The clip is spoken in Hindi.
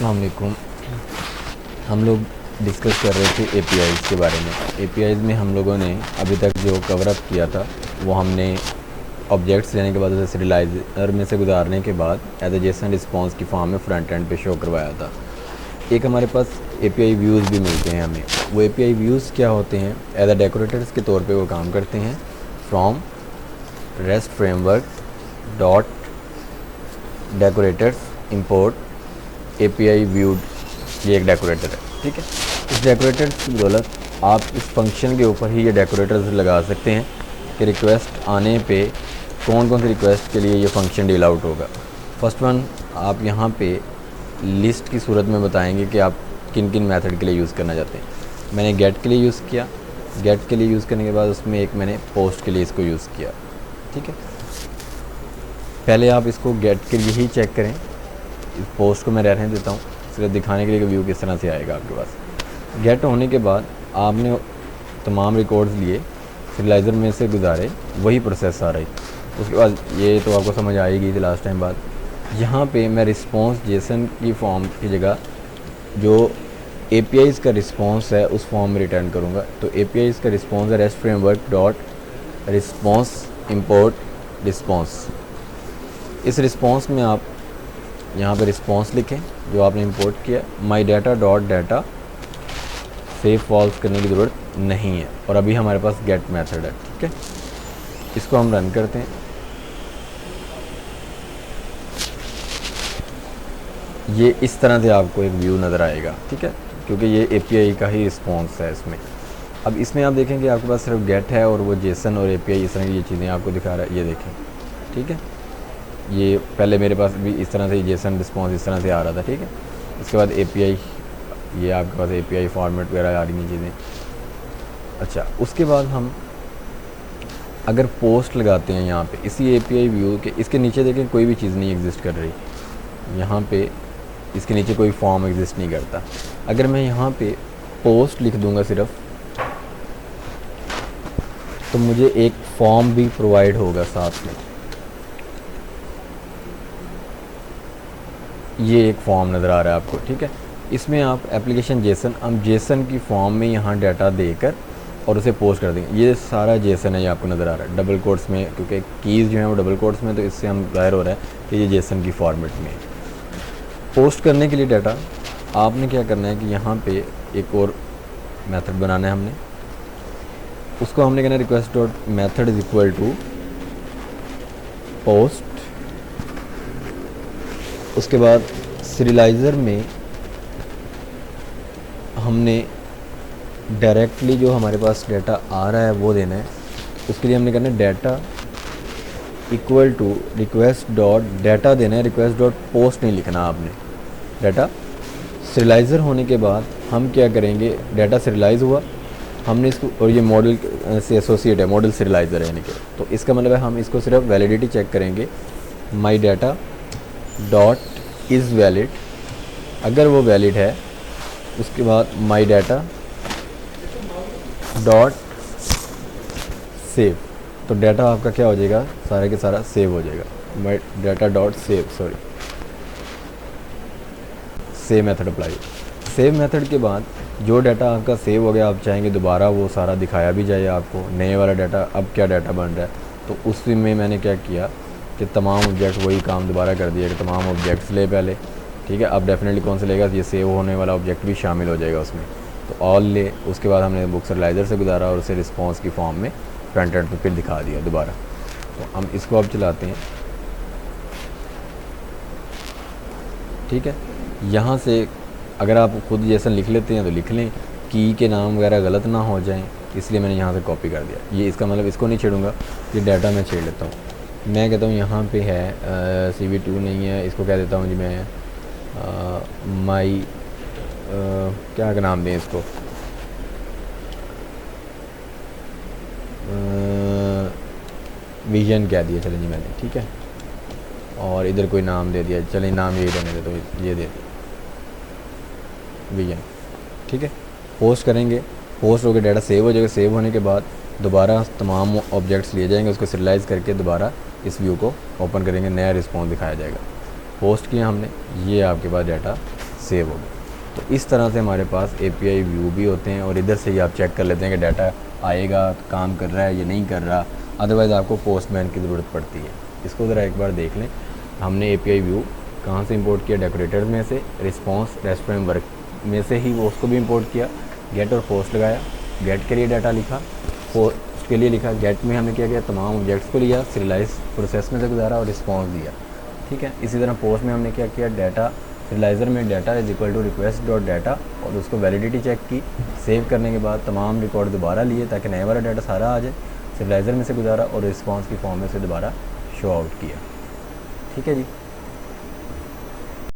अस्सलाम वालेकुम। हम लोग डिस्कस कर रहे थे एपीआईज़ के बारे में। एपीआईज़ में हम लोगों ने अभी तक जो कवर अप किया था वो हमने ऑब्जेक्ट्स लेने के बाद उसे सीरियलाइज़र में से गुजारने के बाद एज ए जेसन रिस्पॉन्स की फॉर्म में फ्रंट एंड पे शो करवाया था। एक हमारे पास एपीआई व्यूज़ भी मिलते हैं हमें। वो एपीआई व्यूज़ क्या होते हैं? एज ए डेकोरेटर्स के तौर पे वो काम करते हैं। From rest framework dot decorators import API viewed, ये एक डेकोरेटर है, ठीक है। इस डेकोरेटर्स की बदौलत आप इस फंक्शन के ऊपर ही ये डेकोरेटर्स लगा सकते हैं कि रिक्वेस्ट आने पे कौन कौन सी रिक्वेस्ट के लिए ये फंक्शन डील आउट होगा। फर्स्ट वन आप यहाँ पे लिस्ट की सूरत में बताएंगे कि आप किन किन मेथड के लिए यूज़ करना चाहते हैं। मैंने गेट के लिए यूज़ किया। गेट के लिए यूज़ करने के बाद उसमें एक मैंने पोस्ट के लिए इसको यूज़ किया, ठीक है। पहले आप इसको गेट के लिए ही चेक करें। इस पोस्ट को मैं रहने देता हूँ सिर्फ दिखाने के लिए कि व्यू किस तरह से आएगा आपके पास। गेट होने के बाद आपने तमाम रिकॉर्ड्स लिए, सीरियलाइज़र में से गुजारे, वही प्रोसेस आ रही। उसके बाद ये तो आपको समझ आएगी थी लास्ट टाइम बात। यहाँ पे मैं रिस्पॉन्स जेसन की फॉर्म की जगह जो एपीआईज़ का रिस्पॉन्स है उस फॉर्म में रिटर्न करूँगा। तो एपीआईज़ का रिस्पॉन्स है rest framework dot response import response. इस रिस्पॉन्स में आप यहाँ पे रिस्पॉन्स लिखें जो आपने इंपोर्ट किया। My data dot data save false करने की ज़रूरत नहीं है और अभी हमारे पास गेट मेथड है, ठीक है। इसको हम रन करते हैं। ये इस तरह से आपको एक व्यू नज़र आएगा, ठीक है, क्योंकि ये एपीआई का ही रिस्पॉन्स है इसमें। अब इसमें आप देखेंगे आपके पास सिर्फ गेट है और वो जेसन और एपीआई इस तरह की ये चीज़ें आपको दिखा रहा है। ये देखें, ठीक है। ये पहले मेरे पास भी इस तरह से जेसन रिस्पॉन्स इस तरह से आ रहा था, ठीक है। इसके बाद एपीआई, ये आपके पास एपीआई फॉर्मेट वगैरह आ रही हैं चीज़ें। अच्छा, उसके बाद हम अगर पोस्ट लगाते हैं यहाँ पे इसी एपीआई व्यू के, इसके नीचे देखें कोई भी चीज़ नहीं एग्जिस्ट कर रही। यहाँ पे इसके नीचे कोई फॉर्म एग्जिस्ट नहीं करता। अगर मैं यहाँ पे पोस्ट लिख दूँगा सिर्फ, तो मुझे एक फॉर्म भी प्रोवाइड होगा साथ में। ये एक फॉर्म नज़र आ रहा है आपको, ठीक है। इसमें आप एप्लीकेशन जेसन, हम जेसन की फॉर्म में यहाँ डाटा देकर और उसे पोस्ट कर देंगे। ये सारा जेसन है, ये आपको नज़र आ रहा है डबल कोट्स में, क्योंकि कीज़ जो हैं वो डबल कोट्स में, तो इससे हम ज़ाहिर हो रहा है कि ये जेसन की फॉर्मेट में है। पोस्ट करने के लिए डाटा आपने क्या करना है कि यहाँ पे एक और मेथड बनाना है हमने। उसको हमने कहना है request dot method is equal to post. उसके बाद सीरियलाइज़र में हमने डायरेक्टली जो हमारे पास डाटा आ रहा है वो देना है। उसके लिए हमने करना है data equal to request dot data देना है, रिक्वेस्ट डॉट पोस्ट नहीं लिखना आपने। डाटा सीरियलाइज़र होने के बाद हम क्या करेंगे, डाटा सीरियलाइज़ हुआ हमने इसको, और ये मॉडल से एसोसिएट है, मॉडल सीरियलाइज़र है यानी कि, तो इसका मतलब है हम इसको सिर्फ वैलिडिटी चेक करेंगे। माई डाटा डॉट इज़ वैलिड, अगर वो वैलिड है उसके बाद माई डाटा डॉट सेव, तो डाटा आपका क्या हो जाएगा, सारा के सारा सेव हो जाएगा। माई data dot save, sorry, save method apply. Save method के बाद जो डाटा आपका सेव हो गया, आप चाहेंगे दोबारा वो सारा दिखाया भी जाए आपको, नए वाला डाटा, अब क्या डाटा बन रहा है। तो उसी में मैंने क्या किया कि तमाम ऑब्जेक्ट वही काम दोबारा कर दिया कि तमाम ऑब्जेक्ट्स ले पहले, ठीक है। अब डेफिनेटली कौन से लेगा, ये सेव होने वाला ऑब्जेक्ट भी शामिल हो जाएगा उसमें, तो ऑल ले। उसके बाद हमने बुक सीरियलाइज़र से गुजारा और उसे रिस्पॉन्स की फॉर्म में फ्रंट एंड पे फिर दिखा दिया दोबारा। तो हम इसको अब चलाते हैं, ठीक है। यहाँ से अगर आप खुद जेसन लिख लेते हैं तो लिख लें, की के नाम वगैरह गलत ना हो जाएं, इसलिए मैंने यहाँ से कॉपी कर दिया। ये इसका मतलब इसको नहीं छेड़ूंगा, ये डाटा मैं छेड़ लेता हूँ। मैं कहता हूँ यहाँ पे है CV2 नहीं है, इसको कह देता हूँ जी मैं माई क्या नाम दें इसको, विजन कह दिया चलें जी मैंने, ठीक है। और इधर कोई नाम दे दिया, चलें नाम यही रहने दे, तो ये दे दिया विजन, ठीक है। पोस्ट करेंगे, पोस्ट होकर डाटा सेव हो जाएगा। सेव होने के बाद दोबारा तमाम ऑब्जेक्ट्स लिए जाएंगे, उसको सीरियलाइज़ करके दोबारा इस व्यू को ओपन करेंगे, नया रिस्पॉन्स दिखाया जाएगा। पोस्ट किया हमने, ये आपके पास डाटा सेव हो गया। तो इस तरह से हमारे पास API व्यू भी होते हैं और इधर से ही आप चेक कर लेते हैं कि डाटा आएगा, काम कर रहा है या नहीं कर रहा, अदरवाइज़ आपको पोस्टमैन की ज़रूरत पड़ती है। इसको ज़रा एक बार देख लें। हमने API व्यू कहाँ से इंपोर्ट किया, डेकोरेटर में से, रिस्पॉन्स रेस्ट फ्रेमवर्क में से ही वो उसको भी इंपोर्ट किया, गेट और पोस्ट लगाया, गेट के लिए डाटा लिखा, पोस्ट के लिए लिखा, गेट में हमने क्या किया, तमाम ऑब्जेक्ट्स को लिया, सीरियलाइज प्रोसेस में से गुजारा और रिस्पॉन्स दिया, ठीक है। इसी तरह पोस्ट में हमने क्या किया, डाटा सीरियलाइज़र में data is equal to request dot data और उसको वैलिडिटी चेक की, सेव करने के बाद तमाम रिकॉर्ड दोबारा लिए ताकि नया वाला डाटा सारा आ जाए, सीरियलाइज़र में से गुजारा और रिस्पॉन्स की फॉर्म में से दोबारा शो आउट किया, ठीक है जी।